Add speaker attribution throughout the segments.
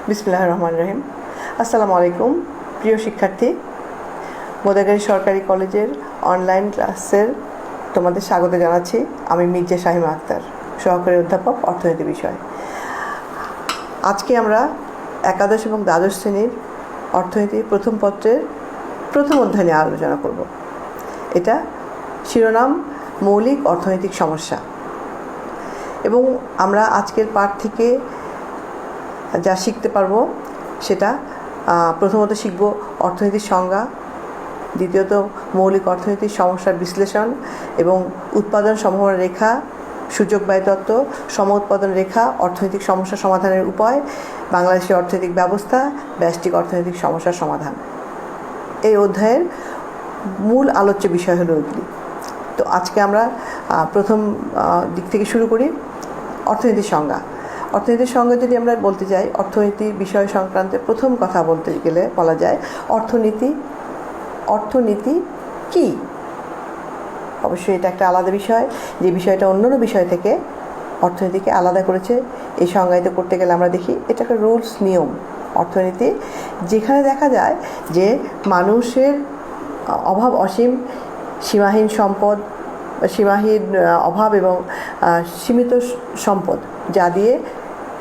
Speaker 1: বিসমিল্লাহির রহমানির রহিম। আসসালামু আলাইকুম প্রিয় শিক্ষার্থী, গোদাগাড়ী সরকারি কলেজের অনলাইন ক্লাসের তোমাদের স্বাগত জানাচ্ছি। আমি মির্জা শাহিমা আক্তার, সহকারী অধ্যাপক অর্থনীতি বিষয়। আজকে আমরা একাদশ এবং দ্বাদশ শ্রেণীর অর্থনীতি প্রথম পত্রের প্রথম অধ্যায় নিয়ে আলোচনা করব। এটা শিরোনাম মৌলিক অর্থনৈতিক সমস্যা, এবং আমরা আজকের পাঠ থেকে যা শিখতে পারবো সেটা প্রথমত শিখব অর্থনীতির সংজ্ঞা, দ্বিতীয়ত মৌলিক অর্থনৈতিক সমস্যার বিশ্লেষণ এবং উৎপাদন সম্ভাবনা রেখা, সূচক ব্যয় তত্ত্ব, সম উৎপাদন রেখা, অর্থনৈতিক সমস্যা সমাধানের উপায়, বাংলাদেশের অর্থনৈতিক ব্যবস্থা, ব্যষ্টিক অর্থনৈতিক সমস্যার সমাধান। এই অধ্যায়ের মূল আলোচ্য বিষয় হলো এগুলি। তো আজকে আমরা প্রথম দিক থেকে শুরু করি। অর্থনীতির সংজ্ঞা। অর্থনীতির সংজ্ঞা যদি আমরা বলতে যাই, অর্থনীতি বিষয় সংক্রান্তে প্রথম কথা বলতে গেলে বলা যায় অর্থনীতি কি। অবশ্যই এটা একটা আলাদা বিষয়, যে বিষয়টা অন্যান্য বিষয় থেকে অর্থনীতিকে আলাদা করেছে। এই সংজ্ঞায়িত করতে গেলে আমরা দেখি এটা একটা রুলস, নিয়ম। অর্থনীতি যেখানে দেখা যায় যে মানুষের অভাব অসীম, সীমাহীন সম্পদ, সীমাহীন অভাব এবং সীমিত সম্পদ, যা দিয়ে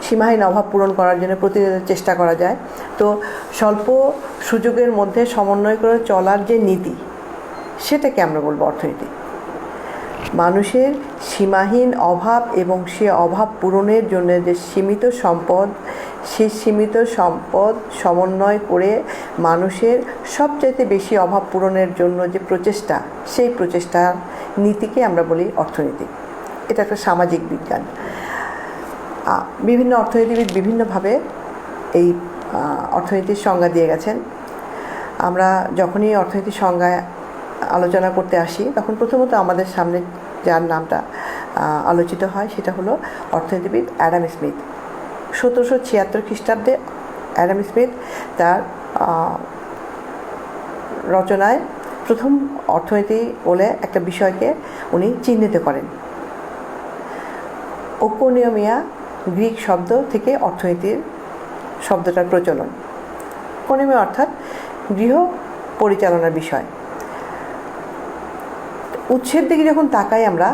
Speaker 1: সীমাহীন অভাব পূরণ করার জন্য প্রতিনিয়ত চেষ্টা করা যায়। তো স্বল্প সুযোগের মধ্যে সমন্বয় করে চলার যে নীতি, সেটাকে আমরা বলবো অর্থনীতি। মানুষের সীমাহীন অভাব এবং সে অভাব পূরণের জন্য যে সীমিত সম্পদ, সেই সীমিত সম্পদ সমন্বয় করে মানুষের সবচাইতে বেশি অভাব পূরণের জন্য যে প্রচেষ্টা, সেই প্রচেষ্টার নীতিকে আমরা বলি অর্থনীতি। এটা একটা সামাজিক বিজ্ঞান। বিভিন্ন অর্থনীতিবিদ বিভিন্নভাবে এই অর্থনীতির সংজ্ঞা দিয়ে গেছেন। আমরা যখনই অর্থনীতির সংজ্ঞায় আলোচনা করতে আসি, তখন প্রথমত আমাদের সামনে যার নামটা আলোচিত হয় সেটা হলো অর্থনীতিবিদ অ্যাডাম স্মিথ। 1776 খ্রিস্টাব্দে অ্যাডাম স্মিথ তার রচনায় প্রথম অর্থনীতি বলে একটা বিষয়কে উনি চিহ্নিত করেন। ওকোনিমিয়া গ্রিক শব্দ থেকে অর্থনীতির শব্দটার প্রচলন। ইকোনমি অর্থাৎ গৃহ পরিচালনার বিষয়। উৎসের দিকে যখন তাকাই আমরা,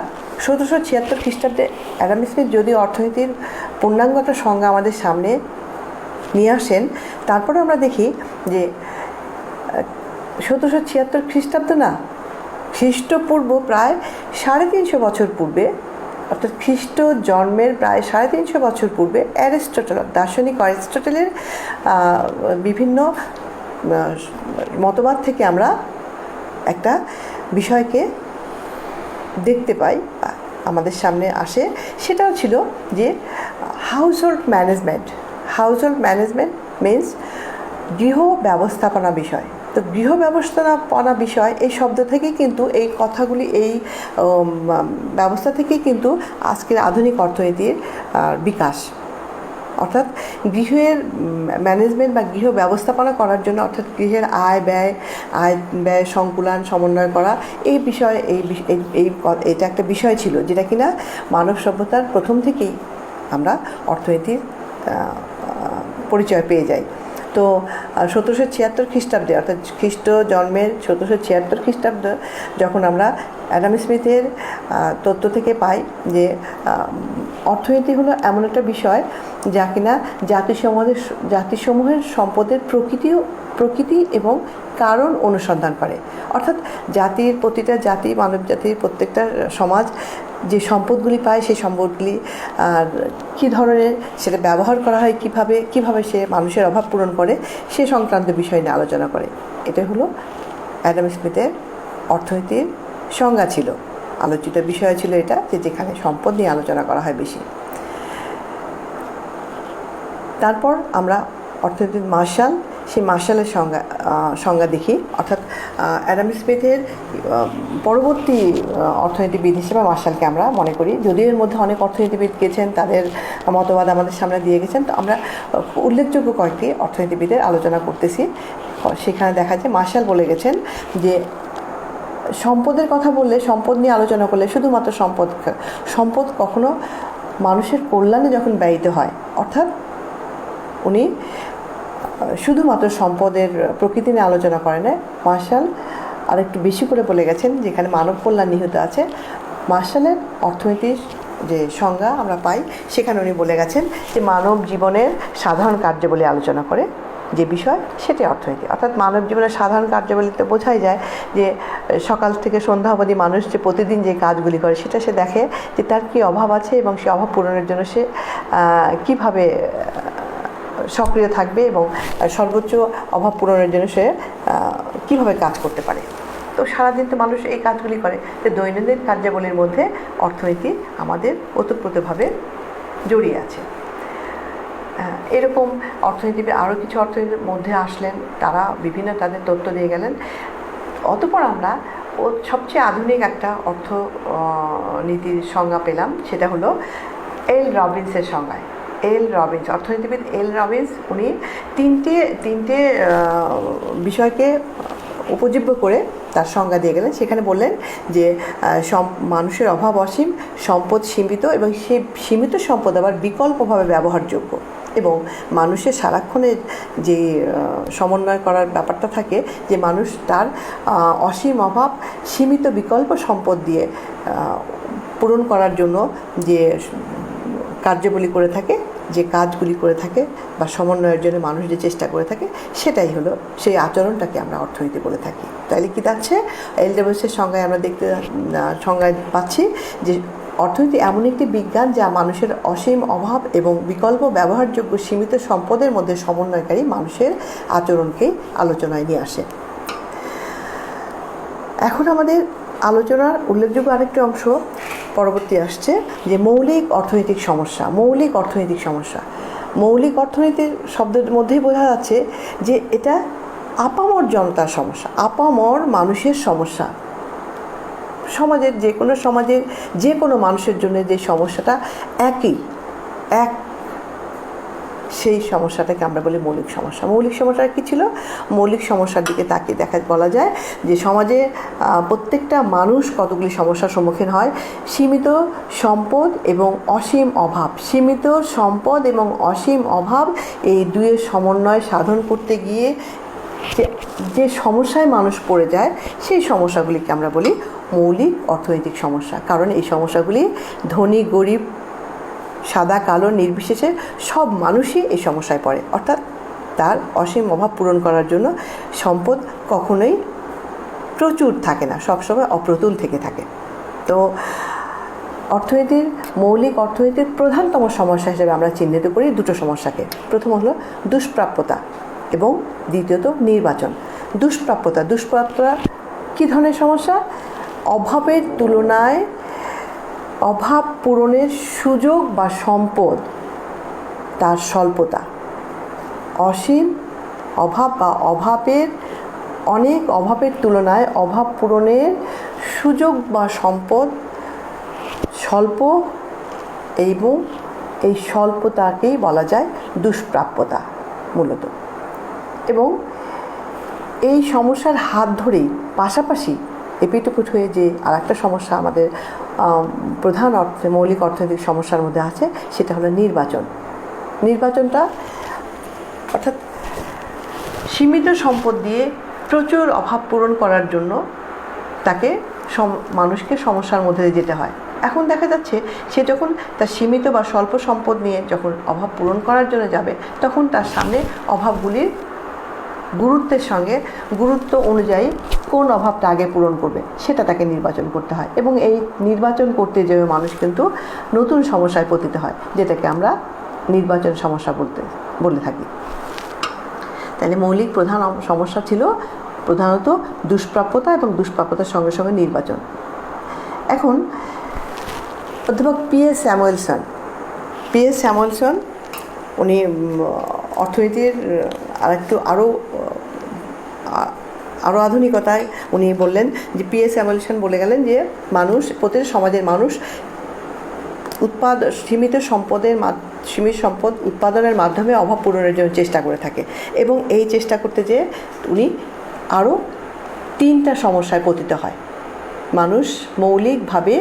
Speaker 1: 1776 খ্রিস্টাব্দে অ্যাডাম স্মিথ যদি অর্থনীতির পূর্ণাঙ্গতা সংজ্ঞা আমাদের সামনে নিয়ে আসেন, তারপরে আমরা দেখি যে 1776 খ্রিস্টাব্দ না, খ্রিস্টপূর্ব প্রায় 350 বছর পূর্বে, অর্থাৎ খ্রিস্ট জন্মের প্রায় 350 বছর পূর্বে অ্যারিস্টটল, দার্শনিক অ্যারিস্টটলের বিভিন্ন মতবাদ থেকে আমরা একটা বিষয়কে দেখতে পাই, আমাদের সামনে আসে। সেটাও ছিল যে হাউসহোল্ড ম্যানেজমেন্ট মিনস গৃহ ব্যবস্থাপনা বিষয়। তো গৃহ ব্যবস্থাপনা বিষয় এই শব্দ থেকেই কিন্তু এই কথাগুলি, এই ব্যবস্থা থেকেই কিন্তু আজকের আধুনিক অর্থনীতির বিকাশ। অর্থাৎ গৃহের ম্যানেজমেন্ট বা গৃহ ব্যবস্থাপনা করার জন্য, অর্থাৎ গৃহের আয় ব্যয় সংকুলান সমন্বয় করা, এই বিষয়ে এটা একটা বিষয় ছিল যেটা কিনা মানব সভ্যতার প্রথম থেকেই আমরা অর্থনীতির পরিচয় পেয়ে যাই। তো 1776 খ্রিস্টাব্দে, অর্থাৎ খ্রিস্ট জন্মের 1776 খ্রিস্টাব্দে যখন আমরা অ্যাডাম স্মিথের তত্ত্ব থেকে পাই যে অর্থনীতি হলো এমন একটা বিষয় যা কিনা জাতিসমূহের সম্পদের প্রকৃতি এবং কারণ অনুসন্ধান করে। অর্থাৎ প্রতিটা জাতি, মানব জাতির প্রত্যেকটা সমাজ যে সম্পদগুলি পায়, সেই সম্পদগুলি কী ধরনের সেটা ব্যবহার করা হয়, কীভাবে সে মানুষের অভাব পূরণ করে, সে সংক্রান্ত বিষয় নিয়ে আলোচনা করে। এটা হলো অ্যাডাম স্মিথের অর্থনীতির সংজ্ঞা ছিল, আলোচিত বিষয় ছিল এটা, যে যেখানে সম্পদ নিয়ে আলোচনা করা হয় বেশি। তারপর আমরা অর্থনীতির মার্শাল, সেই মার্শালের সংজ্ঞা দেখি। অর্থাৎ অ্যাডাম স্মিথের পরবর্তী অর্থনীতিবিদ হিসেবে মার্শালকে আমরা মনে করি। যদিও এর মধ্যে অনেক অর্থনীতিবিদ গেছেন, তাদের মতবাদ আমাদের সামনে দিয়ে গেছেন, তো আমরা উল্লেখযোগ্য কয়েকটি অর্থনীতিবিদের আলোচনা করতেছি। সেখানে দেখা যায় মার্শাল বলে গেছেন যে সম্পদের কথা বললে, সম্পদ নিয়ে আলোচনা করলে শুধুমাত্র সম্পদ কখনো মানুষের কল্যাণে যখন ব্যয়িত হয়, অর্থাৎ উনি শুধুমাত্র সম্পদের প্রকৃতি নিয়ে আলোচনা করেন না, মার্শাল আর একটু বেশি করে বলে গেছেন, যেখানে মানব কল্যাণ নিহিত আছে। মার্শালের অর্থনীতির যে সংজ্ঞা আমরা পাই, সেখানে উনি বলে গেছেন যে মানব জীবনের সাধারণ কার্যাবলী আলোচনা করে যে বিষয়, সেটাই অর্থনীতি। অর্থাৎ মানব জীবনের সাধারণ কার্যাবলীতে বোঝাই যায় যে সকাল থেকে সন্ধ্যা অবধি মানুষ যে প্রতিদিন যে কাজগুলি করে, সেটা সে দেখে যে তার কী অভাব আছে এবং সে অভাব পূরণের জন্য সে কীভাবে সক্রিয় থাকবে এবং সর্বোচ্চ অভাব পূরণের জন্য সে কীভাবে কাজ করতে পারে। তো সারাদিন তো মানুষ এই কাজগুলি করে, তো দৈনন্দিন কার্যাবলীর মধ্যে অর্থনীতি আমাদের ওতপ্রোতভাবে জড়িয়ে আছে। এরকম অর্থনীতিবিদ আরও কিছু অর্থনীতির মধ্যে আসলেন, তারা বিভিন্ন তাদের তথ্য দিয়ে গেলেন। অতঃপর আমরা সবচেয়ে আধুনিক একটা অর্থনীতির সংজ্ঞা পেলাম, সেটা হলো এল রবিন্সের সংজ্ঞায়। এল রবিন্স, অর্থনীতিবিদ এল রবিন্স, উনি তিনটে বিষয়কে উপজীব্য করে তার সংজ্ঞা দিয়ে গেলেন। সেখানে বললেন যে মানুষের অভাব অসীম, সম্পদ সীমিত এবং সেই সীমিত সম্পদ আবার বিকল্পভাবে ব্যবহারযোগ্য, এবং মানুষের সারাক্ষণের যে সমন্বয় করার ব্যাপারটা থাকে, যে মানুষ তার অসীম অভাব সীমিত বিকল্প সম্পদ দিয়ে পূরণ করার জন্য যে কার্যাবলী করে থাকে, যে কাজগুলি করে থাকে বা সমন্বয়ের জন্য মানুষ যে চেষ্টা করে থাকে, সেটাই হলো সেই আচরণটাকে আমরা অর্থনীতি বলে থাকি। তাহলে কী থাকছে, এল রবিন্সের সংজ্ঞায় আমরা সংজ্ঞায় পাচ্ছি যে অর্থনীতি এমন একটি বিজ্ঞান যা মানুষের অসীম অভাব এবং বিকল্প ব্যবহারযোগ্য সীমিত সম্পদের মধ্যে সমন্বয়কারী মানুষের আচরণকে আলোচনায় নিয়ে আসে। এখন আমাদের আলোচনার উল্লেখযোগ্য আরেকটি অংশ পরবর্তী আসছে, যে মৌলিক অর্থনৈতিক সমস্যা। মৌলিক অর্থনৈতিক সমস্যা, মৌলিক অর্থনীতির শব্দের মধ্যেই বোঝা যাচ্ছে যে এটা আপামর জনতার সমস্যা, আপামর মানুষের সমস্যা। সমাজের যে কোনো মানুষের জন্য যে সমস্যাটা এক, সেই সমস্যাটাকে আমরা বলি মৌলিক সমস্যা। মৌলিক সমস্যাটা কী ছিল? মৌলিক সমস্যার দিকে তাকিয়ে বলা যায় যে সমাজে প্রত্যেকটা মানুষ কতগুলি সমস্যার সম্মুখীন হয়। সীমিত সম্পদ এবং অসীম অভাব, সীমিত সম্পদ এবং অসীম অভাব, এই দুয়ের সমন্বয় সাধন করতে গিয়ে যে সমস্যায় মানুষ পড়ে যায়, সেই সমস্যাগুলিকে আমরা বলি মৌলিক অর্থনৈতিক সমস্যা। কারণ এই সমস্যাগুলি ধনী গরিব সাদা কালো নির্বিশেষে সব মানুষই এই সমস্যায় পড়ে। অর্থাৎ তার অসীম অভাব পূরণ করার জন্য সম্পদ কখনোই প্রচুর থাকে না, সবসময় অপ্রতুল থেকে থাকে। তো মৌলিক অর্থনীতির প্রধানতম সমস্যা হিসেবে আমরা চিহ্নিত করি দুটো সমস্যাকে। প্রথম হলো দুষ্প্রাপ্যতা এবং দ্বিতীয়ত নির্বাচন। দুষ্প্রাপ্যতা কী ধরনের সমস্যা? অভাবের তুলনায় অভাব পূরণের সুযোগ বা সম্পদ তার স্বল্পতা, অসীম অভাব বা অনেক অভাবের তুলনায় অভাব পূরণের সুযোগ বা সম্পদ স্বল্প, এবং এই স্বল্পতাকেই বলা যায় দুষ্প্রাপ্যতা মূলত। এবং এই সমস্যার হাত ধরেই পাশাপাশি এপিটুকুট হয়ে যে আর একটা সমস্যা আমাদের প্রধান মৌলিক অর্থনৈতিক সমস্যার মধ্যে আছে, সেটা হলো নির্বাচনটা। অর্থাৎ সীমিত সম্পদ দিয়ে প্রচুর অভাব পূরণ করার জন্য তাকে মানুষকে সমস্যার মধ্যে দিয়ে যেতে হয়। এখন দেখা যাচ্ছে সে যখন তার সীমিত বা স্বল্প সম্পদ নিয়ে যখন অভাব পূরণ করার জন্য যাবে, তখন তার সামনে অভাবগুলির গুরুত্ব অনুযায়ী কোন অভাবটা আগে পূরণ করবে সেটা তাকে নির্বাচন করতে হয়। এবং এই নির্বাচন করতে যেয়ে মানুষ কিন্তু নতুন সমস্যায় পতিত হয়, যেটাকে আমরা নির্বাচন সমস্যা বলে থাকি। তাহলে মৌলিক প্রধান সমস্যা ছিল প্রধানত দুষ্প্রাপ্যতা এবং দুষ্প্রাপ্যতার সঙ্গে সঙ্গে নির্বাচন। এখন অধ্যাপক P.S. স্যামুয়েলসন উনি অর্থনীতির আরও আধুনিকতায় উনি বললেন যে P.S. স্যামুয়েলসন বলে গেলেন যে প্রতিটি সমাজের মানুষ সীমিত সম্পদ উৎপাদনের মাধ্যমে অভাব পূরণের জন্য চেষ্টা করে থাকে, এবং এই চেষ্টা করতে যেয়ে উনি আরও 3টা সমস্যায় পতিত হয়। মানুষ মৌলিকভাবে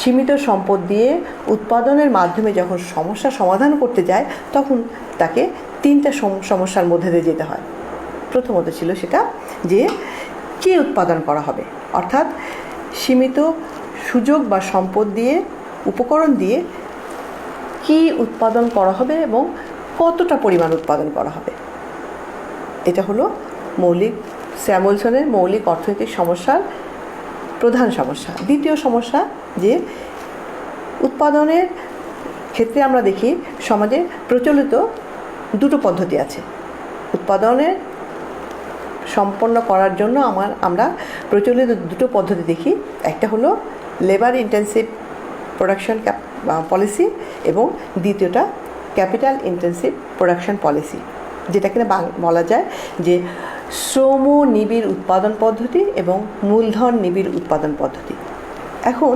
Speaker 1: সীমিত সম্পদ দিয়ে উৎপাদনের মাধ্যমে যখন সমস্যা সমাধান করতে যায় তখন তাকে তিনটা সমস্যার মধ্যে দিয়ে যেতে হয়। প্রথমত ছিল সেটা যে কী উৎপাদন করা হবে, অর্থাৎ সীমিত সুযোগ বা সম্পদ দিয়ে উপকরণ দিয়ে কী উৎপাদন করা হবে এবং কতটা পরিমাণ উৎপাদন করা হবে। এটা হলো স্যামুয়েলসনের মৌলিক অর্থনৈতিক সমস্যার প্রধান সমস্যা। দ্বিতীয় সমস্যা যে উৎপাদনের ক্ষেত্রে আমরা দেখি সমাজে প্রচলিত দুটো পদ্ধতি আছে। উৎপাদনের সম্পন্ন করার জন্য আমরা প্রচলিত দুটো পদ্ধতি দেখি। একটা হলো লেবার ইন্টেন্সিভ প্রোডাকশন পলিসি এবং দ্বিতীয়টা ক্যাপিটাল ইন্টেন্সিভ প্রোডাকশন পলিসি, যেটা কিনা বলা যায় যে শ্রম নিবিড় উৎপাদন পদ্ধতি এবং মূলধন নিবিড় উৎপাদন পদ্ধতি। এখন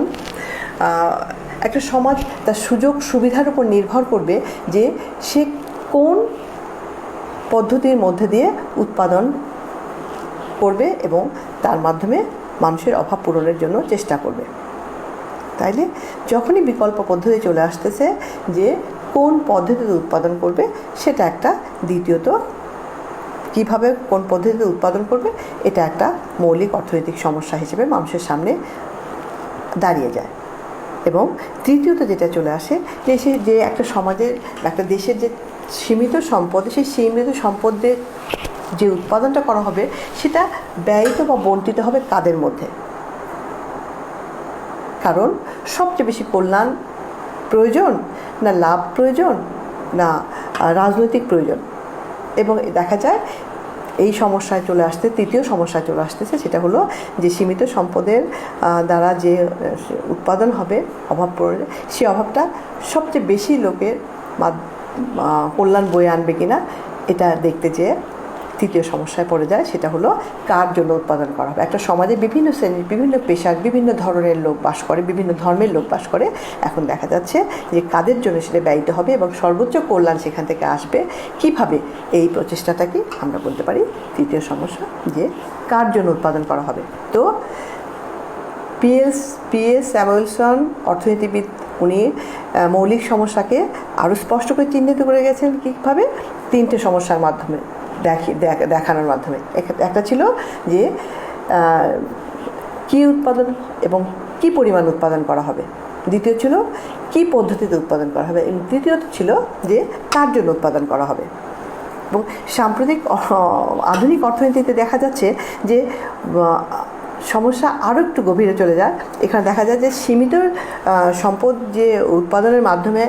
Speaker 1: একটা সমাজ তার সুযোগ সুবিধার উপর নির্ভর করবে যে সে কোন পদ্ধতির মধ্যে দিয়ে উৎপাদন করবে এবং তার মাধ্যমে মানুষের অভাব পূরণের জন্য চেষ্টা করবে। তাইলে যখনই বিকল্প পদ্ধতি চলে আসতেছে যে কোন পদ্ধতিতে উৎপাদন করবে সেটা একটা, দ্বিতীয়ত কিভাবে কোন পদ্ধতিতে উৎপাদন করবে এটা একটা মৌলিক অর্থনৈতিক সমস্যা হিসেবে মানুষের সামনে দাঁড়িয়ে যায়। এবং তৃতীয়ত যেটা চলে আসে যে একটা সমাজের একটা দেশের যে সীমিত সম্পদ, সেই সীমিত সম্পদের যে উৎপাদনটা করা হবে সেটা ব্যয়িত বা বণ্টিত হবে কাদের মধ্যে। কারণ সবচেয়ে বেশি কল্যাণ প্রয়োজন না লাভ প্রয়োজন না রাজনৈতিক প্রয়োজন। এবং দেখা যায় এই সমস্যায় চলে আসতে তৃতীয় সমস্যায় চলে আসতেছে, সেটা হলো যে সীমিত সম্পদের দ্বারা যে উৎপাদন হবে অভাব পড়লে সেই অভাবটা সবচেয়ে বেশি লোকের কল্যাণ বয়ে আনবে কিনা এটা দেখতে যেয়ে তৃতীয় সমস্যায় পড়ে যায়। সেটা হলো কার জন্য উৎপাদন করা হবে। একটা সমাজে বিভিন্ন শ্রেণীর, বিভিন্ন পেশার, বিভিন্ন ধরনের লোক বাস করে, বিভিন্ন ধর্মের লোক বাস করে। এখন দেখা যাচ্ছে যে কাদের জন্য সেটা ব্যয়িত হবে এবং সর্বোচ্চ কল্যাণ সেখান থেকে আসবে কিভাবে, এই প্রচেষ্টাটাকে আমরা বলতে পারি তৃতীয় সমস্যা, যে কার জন্য উৎপাদন করা হবে। তো পিএস স্যামুয়েলসন অর্থনীতিবিদ উনি মৌলিক সমস্যাকে আরও স্পষ্ট করে চিহ্নিত করে গেছেন কীভাবে, তিনটে সমস্যার মাধ্যমে দেখানোর মাধ্যমে। একটা ছিল যে কী উৎপাদন এবং কী পরিমাণ উৎপাদন করা হবে, দ্বিতীয় ছিল কী পদ্ধতিতে উৎপাদন করা হবে, এবং তৃতীয়ত ছিল যে কার জন্য উৎপাদন করা হবে। এবং সাম্প্রতিক আধুনিক অর্থনীতিতে দেখা যাচ্ছে যে সমস্যা আরও একটু গভীরে চলে যায়। এখানে দেখা যায় যে সীমিত সম্পদ যে উৎপাদনের মাধ্যমে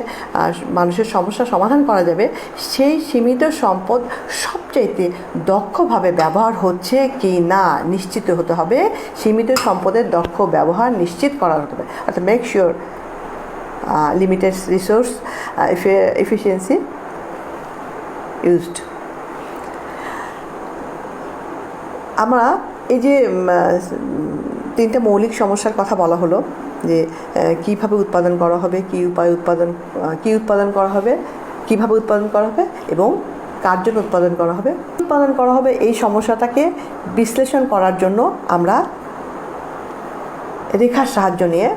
Speaker 1: মানুষের সমস্যা সমাধান করা যাবে, সেই সীমিত সম্পদ সবচাইতে দক্ষভাবে ব্যবহার হচ্ছে কি না নিশ্চিত হতে হবে। সীমিত সম্পদের দক্ষ ব্যবহার নিশ্চিত করা হতে হবে, অর্থাৎ make sure limited resource efficiency used. আমরা এই যে তিনটা মৌলিক সমস্যার কথা বলা হলো, যে কীভাবে উৎপাদন করা হবে, কী উৎপাদন করা হবে, কীভাবে উৎপাদন করা হবে এবং কার জন্য উৎপাদন করা হবে, এই সমস্যাটাকে বিশ্লেষণ করার জন্য আমরা রেখার সাহায্য নিয়ে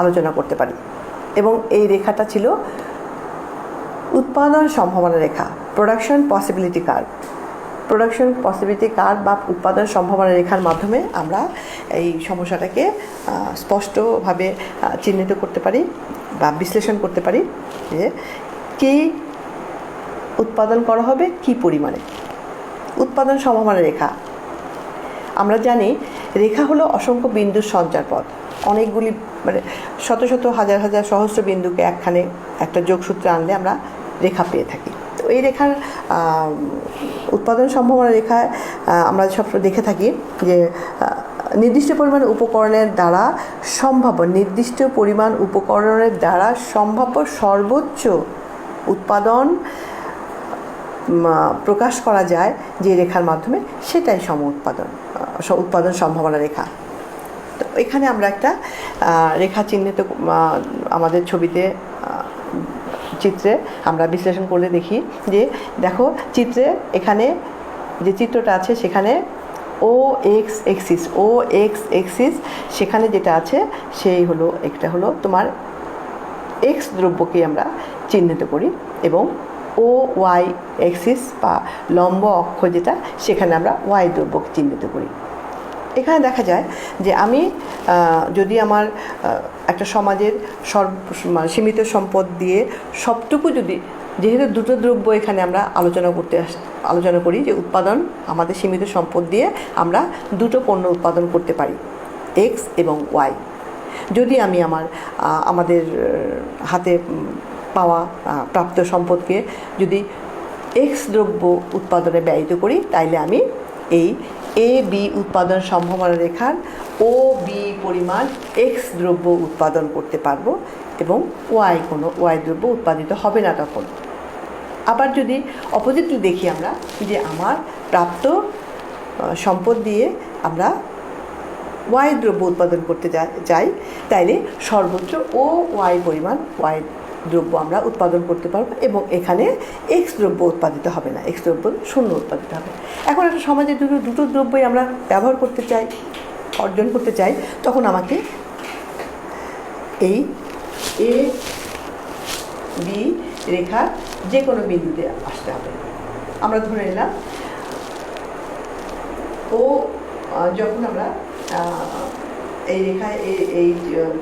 Speaker 1: আলোচনা করতে পারি। এবং এই রেখাটা ছিল উৎপাদন সম্ভাবনা রেখা, প্রোডাকশন পসিবিলিটি কার্ভ বা উৎপাদন সম্ভাবনা রেখার মাধ্যমে আমরা এই সমস্যাটাকে স্পষ্টভাবে চিহ্নিত করতে পারি বা বিশ্লেষণ করতে পারি যে কী উৎপাদন করা হবে, কী পরিমাণে। উৎপাদন সম্ভাবনা রেখা, আমরা জানি রেখা হলো অসংখ্য বিন্দুর সঞ্চারপথ। অনেকগুলি শত শত হাজার হাজার সহস্র বিন্দুকে একখানে একটা যোগসূত্রে আনলে আমরা রেখা পেয়ে থাকি। তো এই রেখার উৎপাদন সম্ভাবনা রেখায় আমরা সবসময় দেখে থাকি যে নির্দিষ্ট পরিমাণ উপকরণের দ্বারা সম্ভাব্য সর্বোচ্চ উৎপাদন প্রকাশ করা যায় যে রেখার মাধ্যমে, সেটাই উৎপাদন সম্ভাবনা রেখা। তো এখানে আমরা একটা রেখা চিহ্নিত আমাদের ছবিতে চিত্রে আমরা বিশ্লেষণ করলে দেখি যে দেখো চিত্রে এখানে যে চিত্রটা আছে সেখানে ও এক্স এক্সিস সেখানে যেটা আছে সেই হলো একটা হলো তোমার এক্স দ্রব্যকে আমরা চিহ্নিত করি, এবং ও ওয়াই এক্সিস বা লম্ব অক্ষ যেটা সেখানে আমরা ওয়াই দ্রব্যকে চিহ্নিত করি। এখানে দেখা যায় যে আমি যদি আমার একটা সমাজের সীমিত সম্পদ দিয়ে সবটুকু যদি, যেহেতু দুটো দ্রব্য এখানে আমরা আলোচনা করি যে উৎপাদন আমাদের সীমিত সম্পদ দিয়ে আমরা দুটো পণ্য উৎপাদন করতে পারি, এক্স এবং ওয়াই। যদি আমি আমাদের হাতে পাওয়া প্রাপ্ত সম্পদকে যদি এক্স দ্রব্য উৎপাদনে ব্যয়িত করি, তাইলে আমি এই এ বি উৎপাদন সম্ভাবনা রেখার ও বি পরিমাণ এক্স দ্রব্য উৎপাদন করতে পারবো, এবং ওয়াই দ্রব্য উৎপাদিত হবে না তখন। আবার যদি অপোজিটলি দেখি আমরা যে আমার প্রাপ্ত সম্পদ দিয়ে আমরা ওয়াই দ্রব্য উৎপাদন করতে চাই, তাইলে সর্বোচ্চ ও ওয়াই পরিমাণ ওয়াই দ্রব্য আমরা উৎপাদন করতে পারবো, এবং এখানে এক্স দ্রব্য উৎপাদিত হবে না, এক্স দ্রব্য শূন্য উৎপাদিত হবে। এখন একটা সমাজে দুটো দ্রব্যই আমরা ব্যবহার করতে চাই, অর্জন করতে চাই, তখন আমাকে এই এ বি রেখার যে কোনো বিন্দুতে আসতে হবে। আমরা ধরে নিলাম ও, যখন আমরা এই রেখায় এই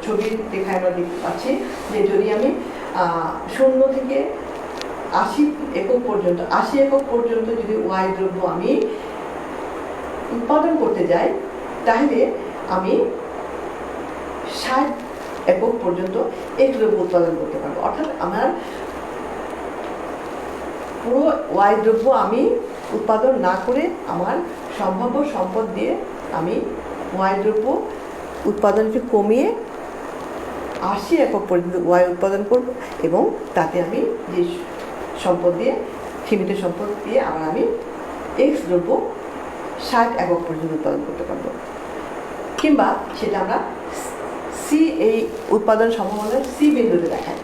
Speaker 1: ছবির রেখায় আমরা দেখতে পাচ্ছি যে যদি আমি 0 থেকে 80 একক পর্যন্ত যদি ওয়াই দ্রব্য আমি উৎপাদন করতে যাই, তাহলে আমি 60 একক পর্যন্ত এক্স দ্রব্য উৎপাদন করতে পারবো। অর্থাৎ আমার পুরো ওয়াই দ্রব্য আমি উৎপাদন না করে আমার সম্ভাব্য সম্পদ দিয়ে আমি ওয়াই দ্রব্য উৎপাদনকে কমিয়ে 80 একক পর্যন্ত ওয়াই উৎপাদন করব, এবং তাতে আমি যে সম্পদ দিয়ে সীমিত সম্পদ দিয়ে আমি এক্স দ্রব্য 60 একক পর্যন্ত উৎপাদন করতে পারবো। কিংবা সেটা আমরা সি, এই উৎপাদন সম্ভাবনা সি বিন্দুতে দেখাই।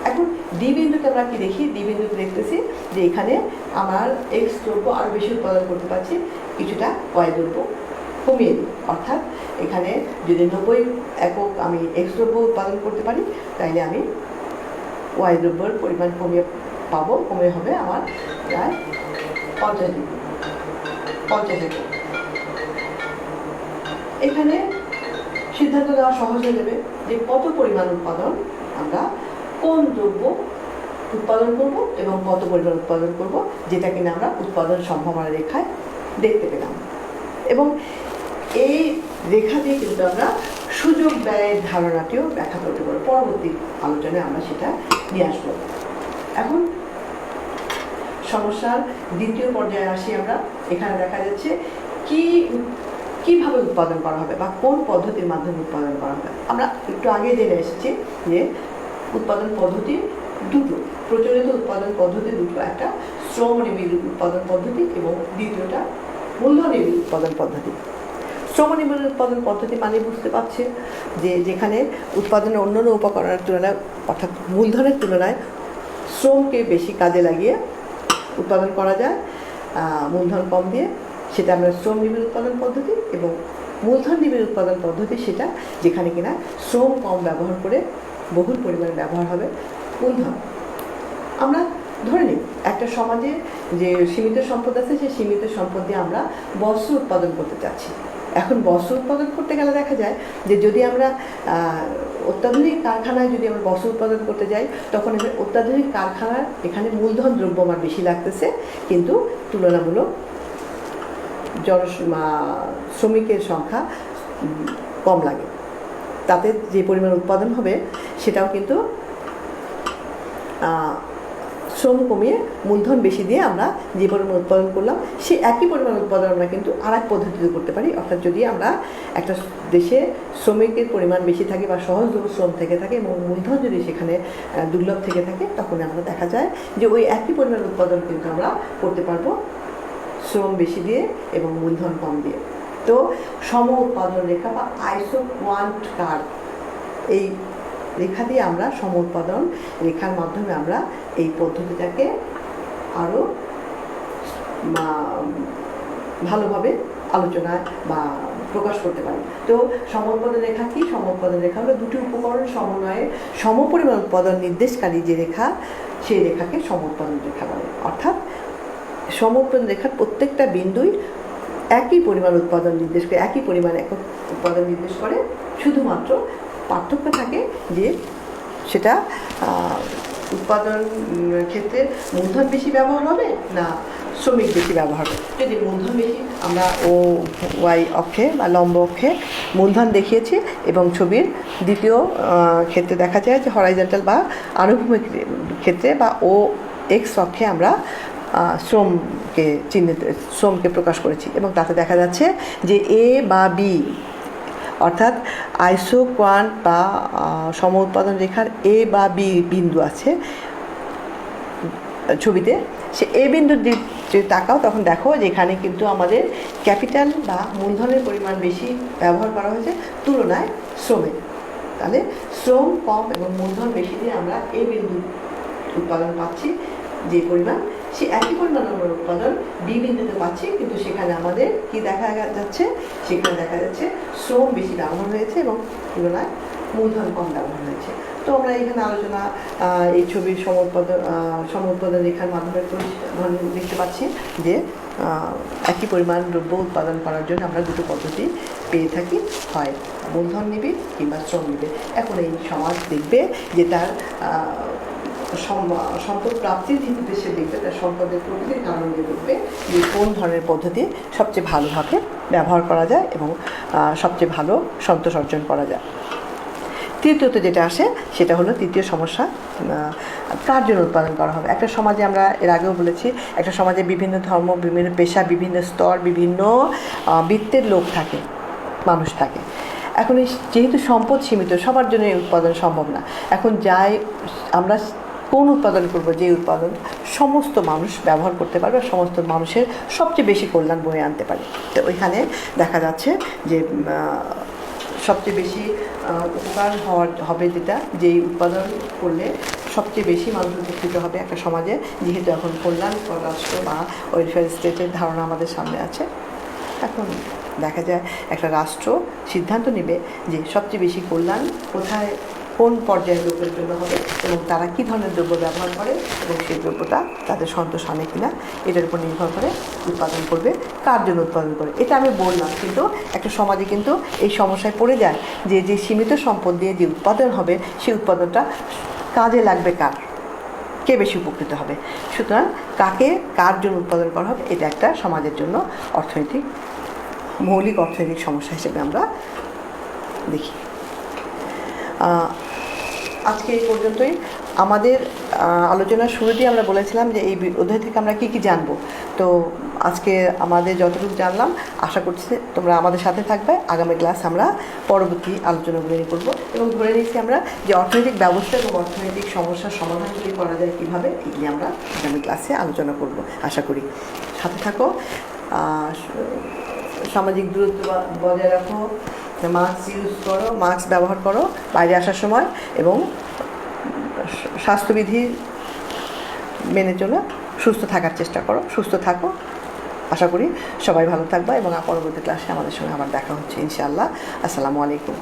Speaker 1: এখন ডি বিন্দুতে আমরা কি দেখি? ডি বিন্দুতে দেখতেছি যে এখানে আমার এক্স দ্রব্য আরও বেশি উৎপাদন করতে পারছি, কিছুটা ওয়াই দ্রব্য কমিয়ে দিই। অর্থাৎ এখানে যদি 90 একক আমি এক্স দ্রব্য উৎপাদন করতে পারি, তাইলে আমি ওয়াই দ্রব্যের পরিমাণ কমে হবে আমার প্রায় 50 একক। এখানে সিদ্ধান্ত দেওয়া সহজ হয়ে যাবে যে কত পরিমাণ উৎপাদন আমরা কোন দ্রব্য উৎপাদন করব এবং কত পরিমাণ উৎপাদন করব, যেটা কিনা আমরা উৎপাদন সম্ভাবনা রেখায় দেখতে পেলাম। এবং এই রেখা দিয়ে কিন্তু আমরা সুযোগ ব্যয়ের ধারণাটিও ব্যাখ্যা করতে পারবো। পরবর্তী আলোচনায় আমরা সেটা নিয়ে আসবো। এখন সমস্যার দ্বিতীয় পর্যায়ে আসি আমরা। এখানে দেখা যাচ্ছে কিভাবে উৎপাদন করা হবে বা কোন পদ্ধতির মাধ্যমে উৎপাদন করা হবে। আমরা একটু আগে জেনে এসেছি যে উৎপাদন পদ্ধতি দুটো, প্রচলিত উৎপাদন পদ্ধতি দুটো, একটা শ্রম নিবিড় উৎপাদন পদ্ধতি এবং দ্বিতীয়টা মূলধন নিবিড় উৎপাদন পদ্ধতি। শ্রম নিবিড় উৎপাদন পদ্ধতি মানে বুঝতে পারছে যে যেখানে উৎপাদনের অন্যান্য উপকরণের তুলনায়, অর্থাৎ মূলধনের তুলনায় শ্রমকে বেশি কাজে লাগিয়ে উৎপাদন করা যায় মূলধন কম দিয়ে, সেটা আমরা শ্রম নিবিড় উৎপাদন পদ্ধতি। এবং মূলধন নিবিড় উৎপাদন পদ্ধতি সেটা যেখানে কিনা শ্রম কম ব্যবহার করে বহুল পরিমাণে ব্যবহার হবে মূলধন। আমরা ধরে নিই একটা সমাজে যে সীমিত সম্পদ আছে, সেই সীমিত সম্পদ দিয়ে আমরা বস্ত্র উৎপাদন করতে চাচ্ছি। এখন বস্ত্র উৎপাদন করতে গেলে দেখা যায় যে যদি আমরা অত্যাধুনিক কারখানায় যদি আমরা বস্ত্র উৎপাদন করতে যাই, তখন অত্যাধুনিক কারখানার এখানে মূলধন দ্রব্য আমার বেশি লাগতেছে, কিন্তু তুলনামূলক শ্রমিকের সংখ্যা কম লাগে। তাতে যে পরিমাণ উৎপাদন হবে সেটাও কিন্তু শ্রম কমিয়ে মূলধন বেশি দিয়ে আমরা যে পরিমাণ উৎপাদন করলাম, সেই একই পরিমাণ উৎপাদন আমরা কিন্তু আর এক পদ্ধতিতে করতে পারি। অর্থাৎ যদি আমরা একটা দেশে শ্রমিকের পরিমাণ বেশি থাকে বা সহজলভ্য শ্রম থেকে থাকে এবং মূলধন যদি সেখানে দুর্লভ থেকে থাকে, তখন আমরা দেখা যায় যে ওই একই পরিমাণ উৎপাদন কিন্তু আমরা করতে পারবো শ্রম বেশি দিয়ে এবং মূলধন কম দিয়ে। তো সম উৎপাদন রেখা বা আইসো কোয়ান্ট কার্ভ, এই রেখা দিয়ে আমরা সম উৎপাদন রেখার মাধ্যমে আমরা এই পদ্ধতিটাকে আরও ভালোভাবে আলোচনায় বা প্রকাশ করতে পারি। তো সমউৎপাদন রেখা কি? সমউৎপাদন রেখা হলো দুটি উপকরণ সমন্বয়ে সমপরিমাণ উৎপাদন নির্দেশকারী যে রেখা, সেই রেখাকে সমউৎপাদন রেখা বলে। অর্থাৎ সমউৎপাদন রেখার প্রত্যেকটা বিন্দুই একই পরিমাণ উৎপাদন নির্দেশ করে, একই পরিমাণ একক উৎপাদন নির্দেশ করে। শুধুমাত্র পার্থক্য থাকে যে সেটা উৎপাদন ক্ষেত্রে মূলধন বেশি ব্যবহার হবে না শ্রমিক বেশি ব্যবহার হবে। যদি মূলধন বেশি, আমরা ও ওয়াই অক্ষে বা লম্ব অক্ষে মূলধন দেখিয়েছি, এবং ছবির দ্বিতীয় ক্ষেত্রে দেখা যায় যে হরাইজন্টাল বা আনুভূমিক ক্ষেত্রে বা ও এক্স অক্ষে আমরা শ্রমকে প্রকাশ করেছি, এবং তাতে দেখা যাচ্ছে যে এ বা বি অর্থাৎ আইসোকোয়ান্ট বা সমউৎপাদন রেখার এ বা বি বিন্দু আছে ছবিতে। সে এ বিন্দুর দিক যদি তাকাও তখন দেখো যে এখানে কিন্তু আমাদের ক্যাপিটাল বা মূলধনের পরিমাণ বেশি ব্যবহার করা হয়েছে তুলনায় শ্রমের। তাহলে শ্রম কম এবং মূলধন বেশি দিয়ে আমরা এ বিন্দু উৎপাদন পাচ্ছি যে পরিমাণ, সে একই পরিমাণ আমরা উৎপাদন বি বিন্দুতে পাচ্ছি, কিন্তু সেখানে আমাদের কি দেখা যাচ্ছে? সেখানে দেখা যাচ্ছে শ্রম বেশি ব্যবহার হয়েছে এবং তুলনায় মূলধন কম ব্যবহার হয়েছে। তো আমরা এখানে আলোচনা এই ছবির সমউৎপাদন রেখার মাধ্যমে দেখতে পাচ্ছি যে একই পরিমাণ দ্রব্য উৎপাদন করার জন্য আমরা দুটো পদ্ধতি পেয়ে থাকি, হয় মূলধন নিবে কিংবা শ্রম নিবে। এখন এই সমাজ দেখবে যে তার সম্পদ প্রাপ্তির ভিত্তিতে সে দেখবে, তার সম্পদের প্রকৃতির কারণে দেখবে যে কোন ধরনের পদ্ধতি সবচেয়ে ভালোভাবে ব্যবহার করা যায় এবং সবচেয়ে ভালো সন্তোষ অর্জন করা যায়। তৃতীয়ত যেটা আসে সেটা হলো তৃতীয় সমস্যা, কার জন্য উৎপাদন করা হবে। একটা সমাজে, আমরা এর আগেও বলেছি, একটা সমাজে বিভিন্ন ধর্ম, বিভিন্ন পেশা, বিভিন্ন স্তর, বিভিন্ন বৃত্তের লোক থাকে, মানুষ থাকে। এখন যেহেতু সম্পদ সীমিত, সবার জন্য এই উৎপাদন সম্ভব না। এখন যাই আমরা কোন উৎপাদন করব, যে উৎপাদন সমস্ত মানুষ ব্যবহার করতে পারবে, সমস্ত মানুষের সবচেয়ে বেশি কল্যাণ বয়ে আনতে পারে। তো ওইখানে দেখা যাচ্ছে যে সবচেয়ে বেশি উপকার হবে যেটা, যেই উৎপাদন করলে সবচেয়ে বেশি মানুষ উপকৃত হবে একটা সমাজে। যেহেতু এখন কল্যাণ রাষ্ট্র বা ওয়েলফেয়ার স্টেটের ধারণা আমাদের সামনে আছে, এখন দেখা যায় একটা রাষ্ট্র সিদ্ধান্ত নেবে যে সবচেয়ে বেশি কল্যাণ কোথায়, কোন পর্যায়ের লোকের জন্য হবে এবং তারা কী ধরনের দ্রব্য ব্যবহার করে এবং সেই দ্রব্যটা তাদের সন্তোষ আনে কিনা, এটার উপর নির্ভর করে উৎপাদন করবে, কার জন্য উৎপাদন করে। এটা আমি বললাম, কিন্তু একটা সমাজে কিন্তু এই সমস্যায় পড়ে যায় যে যে সীমিত সম্পদ দিয়ে যে উৎপাদন হবে, সেই উৎপাদনটা কাজে লাগবে কার, কে বেশি উপকৃত হবে। সুতরাং কার জন্য উৎপাদন করা হবে, এটা একটা সমাজের জন্য মৌলিক অর্থনৈতিক সমস্যা হিসেবে আমরা দেখি। আজকে এই পর্যন্তই। আমাদের আলোচনার শুরুতেই আমরা বলেছিলাম যে এই অধ্যায় থেকে আমরা কী কী জানবো। তো আজকে আমাদের যতটুকু জানলাম, আশা করছি তোমরা আমাদের সাথে থাকবে। আগামী ক্লাস আমরা পরবর্তী আলোচনাগুলো নিয়ে করবো, এবং ধরে নিচ্ছি আমরা যে অর্থনৈতিক ব্যবস্থা এবং অর্থনৈতিক সমস্যার সমাধানগুলি করা যায় কীভাবে, এগুলি আমরা আগামী ক্লাসে আলোচনা করব। আশা করি সাথে থাকো। সামাজিক দূরত্ব বজায় রাখো, মাস্ক ব্যবহার করো বাইরে আসার সময়, এবং স্বাস্থ্যবিধি মেনে চলো, সুস্থ থাকার চেষ্টা করো। সুস্থ থাকো। আশা করি সবাই ভালো থাকবা, এবং পরবর্তী ক্লাসে আমাদের সঙ্গে আবার দেখা হচ্ছে ইনশাআল্লাহ। আসসালামু আলাইকুম।